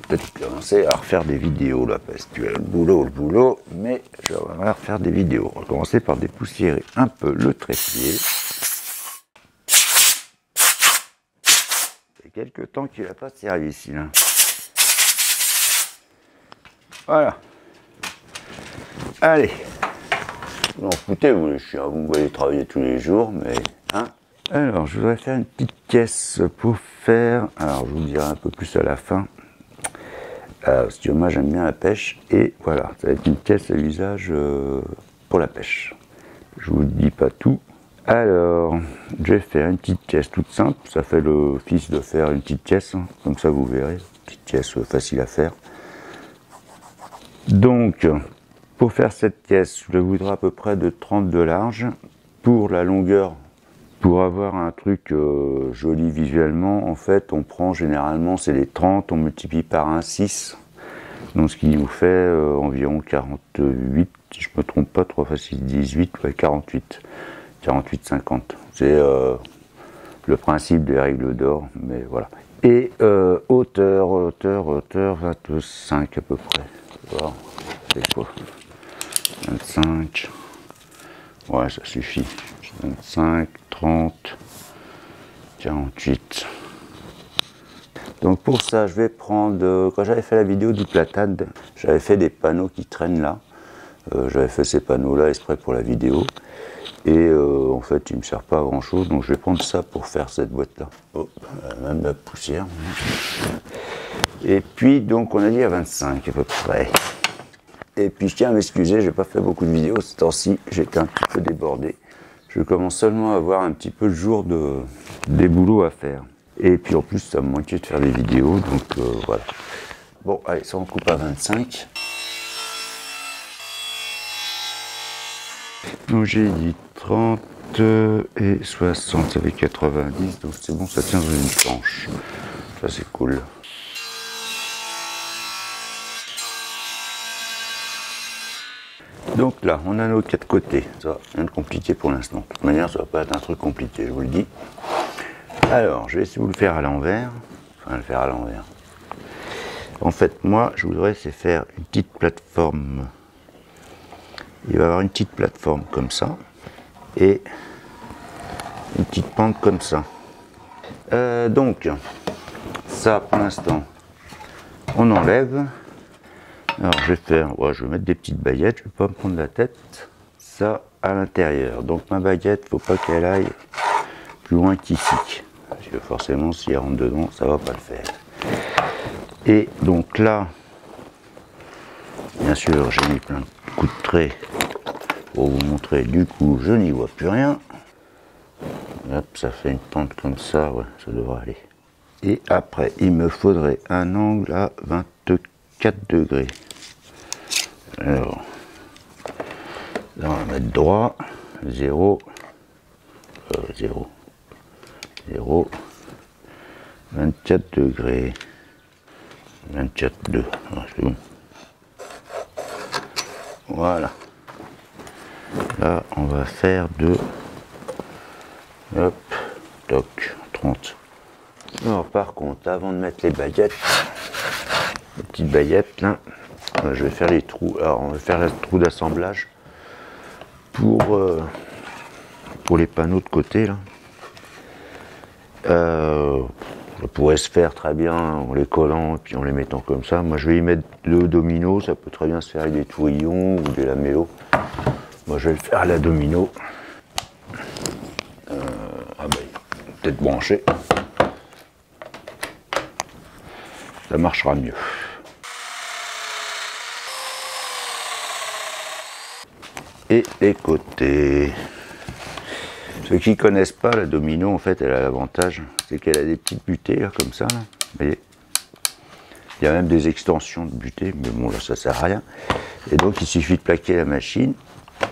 peut-être commencer à refaire des vidéos là, parce que le boulot, mais je vais refaire des vidéos. On va commencer par dépoussiérer un peu le trépied. Il y a quelques temps qu'il n'a pas servi ici là. Voilà. Allez. Non, écoutez, vous les chiens, vous me voyez travailler tous les jours, mais hein. Alors, je voudrais faire une petite caisse pour faire. Alors, je vous dirai un peu plus à la fin. Parce que moi, j'aime bien la pêche. Et voilà, ça va être une caisse à usage pour la pêche. Je vous dis pas tout. Alors, je vais faire une petite caisse toute simple. Ça fait l'office de faire une petite caisse. Hein. Comme ça, vous verrez. Une petite caisse facile à faire. Donc, pour faire cette caisse, je voudrais à peu près de 30 de large. Pour la longueur, pour avoir un truc joli visuellement, en fait, on prend généralement, c'est les 30, on multiplie par 1,6. Donc, ce qui nous fait environ 48, si je ne me trompe pas, 3 x 6, 18, ouais, 48. 48,50. C'est le principe des règles d'or, mais voilà. Et hauteur 25 à peu près. Voilà. C'est quoi 25. Ouais, ça suffit. 25, 30, 48. Donc pour ça, je vais prendre... quand j'avais fait la vidéo du platane, j'avais fait des panneaux qui traînent là. J'avais fait ces panneaux-là exprès pour la vidéo. Et en fait, ils ne me servent pas à grand-chose. Donc je vais prendre ça pour faire cette boîte-là. Oh, même la poussière. Et puis, donc, on a dit à 25 à peu près. Et puis, je tiens à m'excuser, je n'ai pas fait beaucoup de vidéos ce temps-ci. J'étais un petit peu débordé. Je commence seulement à avoir un petit peu le jour des boulots à faire. Et puis, en plus, ça me manquait de faire des vidéos. Donc, voilà. Bon, allez, ça, on coupe à 25. Donc, j'ai dit 30 et 60. Ça fait 90. Donc, c'est bon, ça tient dans une planche. Ça, c'est cool. Donc là, on a nos 4 côtés. Ça va, rien de compliqué pour l'instant. De toute manière, ça va pas être un truc compliqué, je vous le dis. Alors, je vais essayer de vous le faire à l'envers. Enfin, le faire à l'envers. En fait, moi, je voudrais c'est faire une petite plateforme. Il va y avoir une petite plateforme comme ça. Et une petite pente comme ça. Donc, ça, pour l'instant, on enlève. Alors je vais faire, ouais, je vais mettre des petites baguettes, je ne vais pas me prendre la tête, ça à l'intérieur. Donc ma baguette, il ne faut pas qu'elle aille plus loin qu'ici. Parce que forcément, si elle rentre dedans, ça ne va pas le faire. Et donc là, bien sûr, j'ai mis plein de coups de trait pour vous montrer. Du coup, je n'y vois plus rien. Hop, ça fait une pente comme ça, ouais, ça devrait aller. Et après, il me faudrait un angle à 24 degrés. Alors, là on va mettre droit, 0, 24 degrés, 24,2, c'est bon. Voilà. Là, on va faire de, hop, toc, 30. Alors, par contre, avant de mettre les baguettes, les petites baguettes là, je vais faire les trous. Alors, on va faire le trou d'assemblage pour les panneaux de côté là. Ça pourrait se faire très bien en les collant et puis en les mettant comme ça. Moi, je vais y mettre le domino. Ça peut très bien se faire avec des tourillons ou des lamellos. Moi, je vais le faire à la domino. Peut-être branché. Ça marchera mieux. Et les côtés. Ceux qui ne connaissent pas la domino, en fait, elle a l'avantage, c'est qu'elle a des petites butées, là, comme ça. Là. Vous voyez, il y a même des extensions de butées, mais bon, là, ça sert à rien. Et donc, il suffit de plaquer la machine,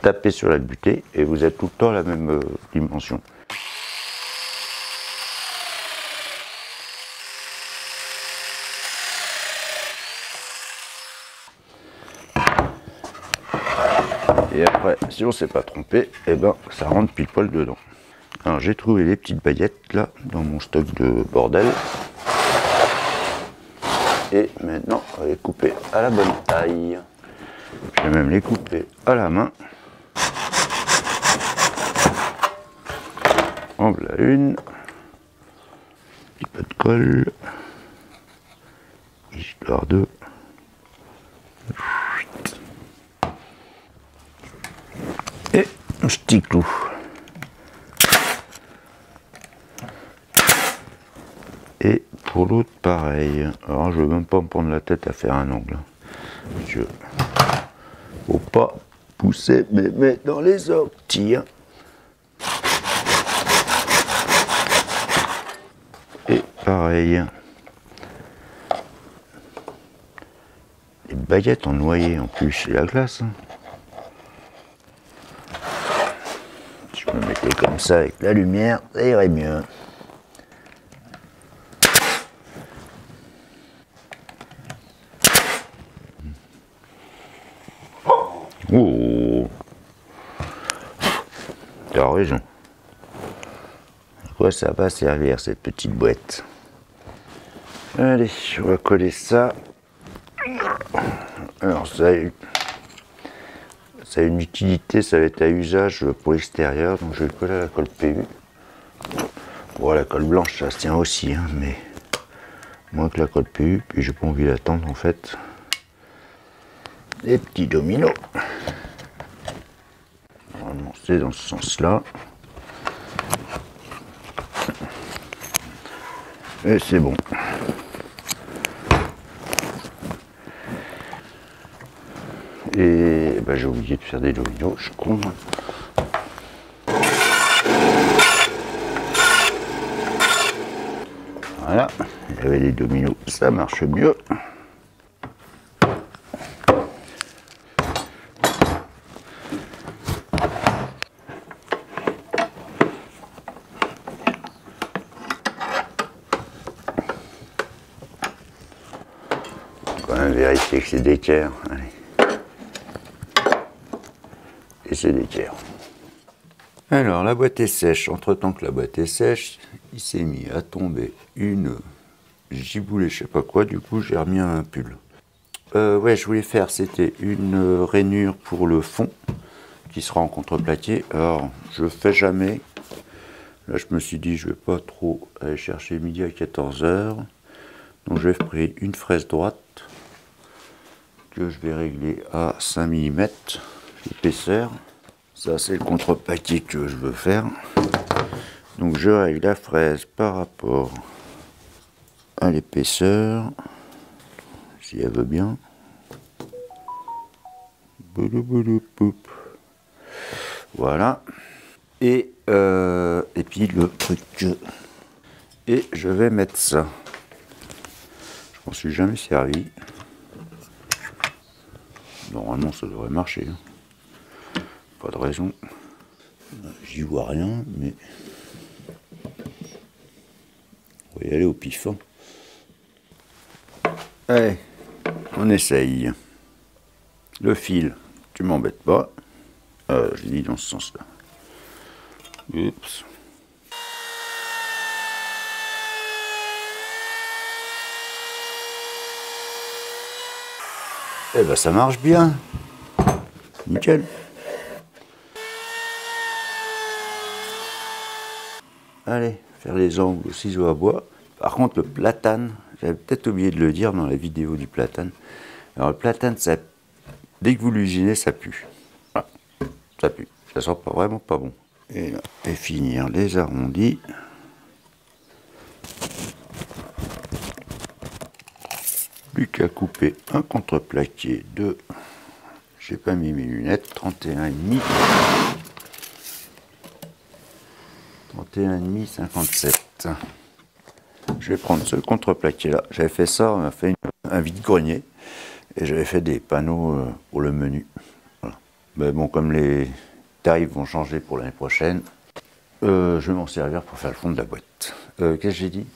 taper sur la butée, et vous êtes tout le temps à la même dimension. Et après, si on ne s'est pas trompé, eh ben, ça rentre pile poil dedans. Alors j'ai trouvé les petites baguettes là, dans mon stock de bordel. Et maintenant, on va les couper à la bonne taille. Je vais même les couper à la main. En voilà une. Petit peu de colle. Histoire de... Et un petit clou. Et pour l'autre, pareil. Alors, je ne veux même pas me prendre la tête à faire un angle. Faut pas pousser mes mains dans les orties. Et pareil. Les baguettes en noyer en plus, c'est la glace. Si je me mettais comme ça avec la lumière, ça irait mieux. Oh, t'as raison. À quoi ça va servir cette petite boîte? Allez, on va coller ça. Alors ça a une utilité, ça va être à usage pour l'extérieur, donc je vais le coller à la colle PU. Bon, la colle blanche ça se tient aussi, hein, mais moins que la colle PU, puis j'ai pas envie d'attendre en fait. Des petits dominos. Normalement c'est dans ce sens-là. Et c'est bon. Et bah, j'ai oublié de faire des dominos, je suis con. Voilà, il y avait des dominos, ça marche mieux. Quand même vérifier que c'est d'équerre. Allez. Et c'est d'équerre. Alors la boîte est sèche. Entre temps que la boîte est sèche, il s'est mis à tomber une giboulée, je sais pas quoi. Du coup, j'ai remis un pull. Ouais, je voulais faire, c'était une rainure pour le fond qui sera en contreplaqué. Alors, je fais jamais. Là, je me suis dit, je vais pas trop aller chercher midi à 14 h. Donc, je vais prendre une fraise droite que je vais régler à 5 mm d'épaisseur. Ça, c'est le contreplaqué que je veux faire. Donc, je règle la fraise par rapport à l'épaisseur, si elle veut bien. Voilà. Et puis le truc. Et je vais mettre ça. Je m'en suis jamais servi. Normalement, ça devrait marcher. Pas de raison. J'y vois rien, mais on va y aller au pif. Allez, on essaye. Le fil, tu m'embêtes pas. Je dis dans ce sens-là. Oups. Eh ben ça marche bien. Nickel. Allez, faire les angles au ciseau à bois. Par contre, le platane, j'avais peut-être oublié de le dire dans la vidéo du platane. Alors le platane, ça, dès que vous l'usinez, ça pue. Voilà, ça pue. Ça sent pas, vraiment pas bon. Et, là, et finir les arrondis. Plus qu'à couper un contreplaqué de, j'ai pas mis mes lunettes, 31,5. 31,5, 57. Je vais prendre ce contreplaqué là. J'avais fait ça, on a fait un vide-grenier et j'avais fait des panneaux pour le menu. Voilà. Mais bon, comme les tarifs vont changer pour l'année prochaine, je vais m'en servir pour faire le fond de la boîte. Qu'est-ce que j'ai dit?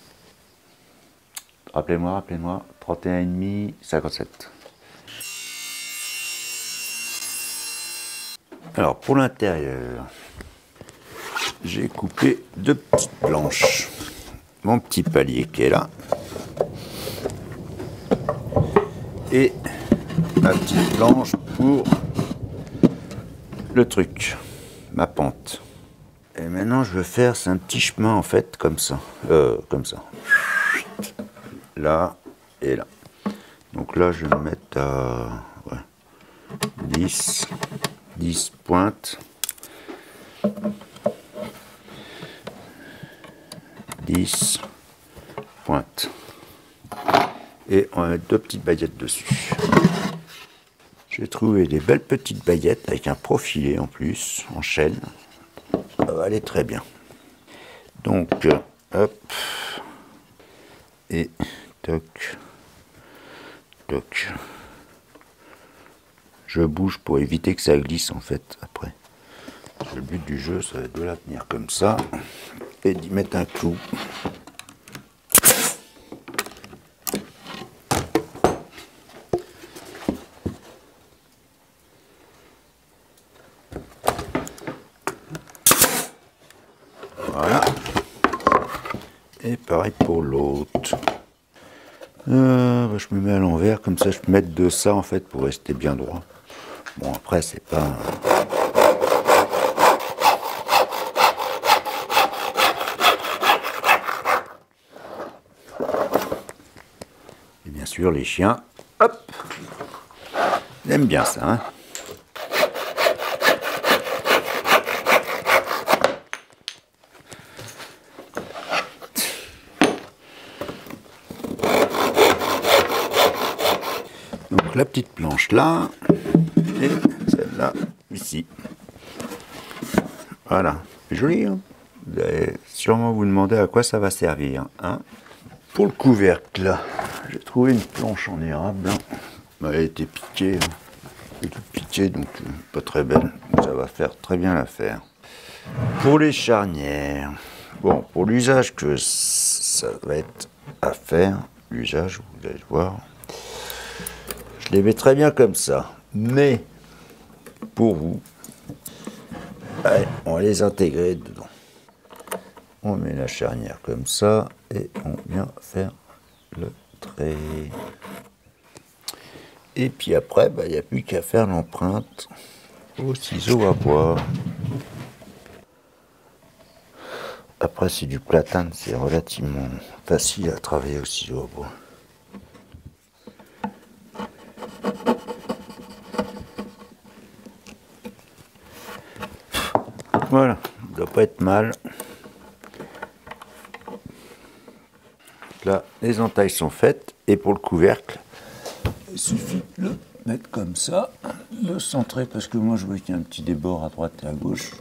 Rappelez-moi, 31,5, 57. Alors pour l'intérieur, j'ai coupé 2 petites planches. Mon petit palier qui est là. et ma petite planche pour le truc, ma pente. Et maintenant je vais faire, c'est un petit chemin en fait, comme ça. Là et là. Donc là je vais me mettre à 10 pointes. 10 pointes. Et on va mettre 2 petites baguettes dessus. J'ai trouvé des belles petites baguettes avec un profilé en plus, en chaîne. Ça va aller très bien. Donc, hop. Et toc. Toc. Je bouge pour éviter que ça glisse en fait après. Le but du jeu, ça va être de la tenir comme ça et d'y mettre un clou. Voilà. Et pareil pour l'autre. Je me mets à l'envers, comme ça je peux mettre de ça en fait pour rester bien droit. Bon après c'est pas... Et bien sûr les chiens, hop, ils aiment bien ça, hein. Donc la petite planche là, et celle-là ici. Voilà, c'est joli, hein. Vous allez sûrement vous demander à quoi ça va servir, hein. Pour le couvercle, j'ai trouvé une planche en érable. Elle a été piquée, hein. Elle est toute piquée, donc pas très belle. Ça va faire très bien l'affaire. Pour les charnières, bon, pour l'usage que ça va être à faire, l'usage, vous allez le voir, je les mets très bien comme ça. Mais pour vous, allez, on va les intégrer dedans. On met la charnière comme ça et on vient faire le trait. Et puis après, il n'y a plus qu'à faire l'empreinte au ciseau à bois. Après, c'est du platane, c'est relativement facile à travailler au ciseau à bois. Voilà, ça ne doit pas être mal. Là, les entailles sont faites, et pour le couvercle, il suffit de le mettre comme ça, le centrer, parce que moi je vois qu'il y a un petit débord à droite et à gauche.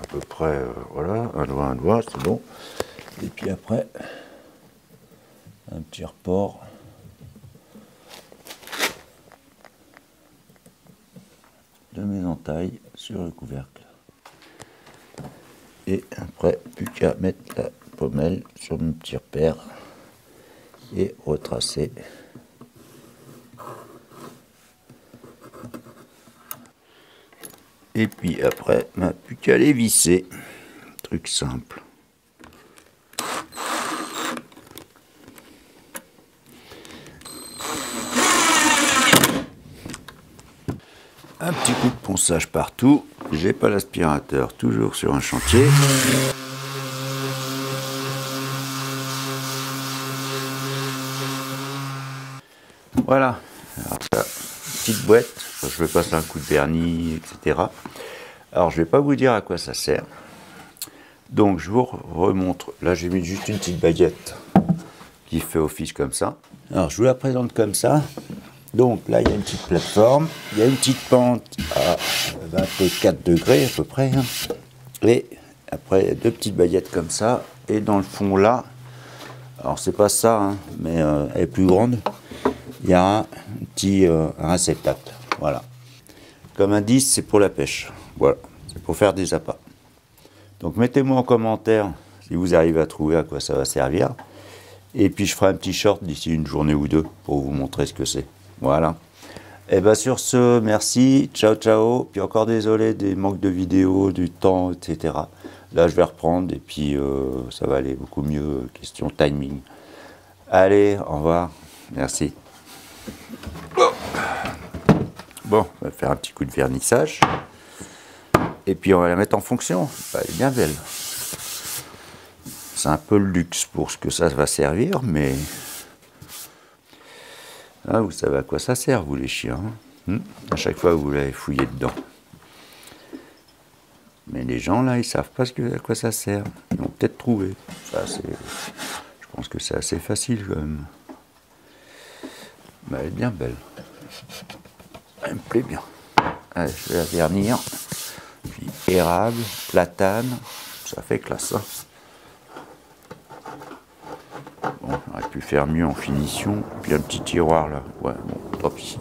À peu près, voilà, un doigt, c'est bon. Et puis après, un petit report. De mes entailles sur le couvercle. Et après, plus qu'à mettre la pommelle sur mon petit repère et retracer. Et puis après, plus qu'à les visser. Truc simple. Un petit coup de ponçage partout. J'ai pas l'aspirateur, toujours sur un chantier. Voilà. Alors, ça, petite boîte. Je vais passer un coup de vernis, etc. Alors, je vais pas vous dire à quoi ça sert. Donc, je vous remontre. Là, j'ai mis juste une petite baguette qui fait office comme ça. Alors, je vous la présente comme ça. Donc là, il y a une petite plateforme, il y a une petite pente à 24 degrés à peu près, hein. Et après, il y a 2 petites baguettes comme ça, et dans le fond là, alors c'est pas ça, hein, mais elle est plus grande, il y a un petit réceptacle, voilà. Comme indice, c'est pour la pêche, voilà, c'est pour faire des appâts. Donc mettez-moi en commentaire si vous arrivez à trouver à quoi ça va servir, et puis je ferai un petit short d'ici une journée ou deux pour vous montrer ce que c'est. Voilà. Et bien sur ce, merci, ciao ciao. Puis encore désolé des manques de vidéos, du temps, etc. Là je vais reprendre et puis ça va aller beaucoup mieux, question timing. Allez, au revoir. Merci. Bon, on va faire un petit coup de vernissage. Et puis on va la mettre en fonction. Elle est bien belle. C'est un peu le luxe pour ce que ça va servir, mais... Ah, vous savez à quoi ça sert, vous les chiens. À chaque fois, vous l'avez fouillé dedans. Mais les gens, là, ils savent pas à quoi ça sert. Ils vont peut-être trouver. Je pense que c'est assez facile, quand même. Mais elle est bien belle. Elle me plaît bien. Allez, je vais la vernir. Puis érable, platane, ça fait classe. Hein. Bon, on aurait pu faire mieux en finition. Puis un petit tiroir là. Ouais, bon, tant pis.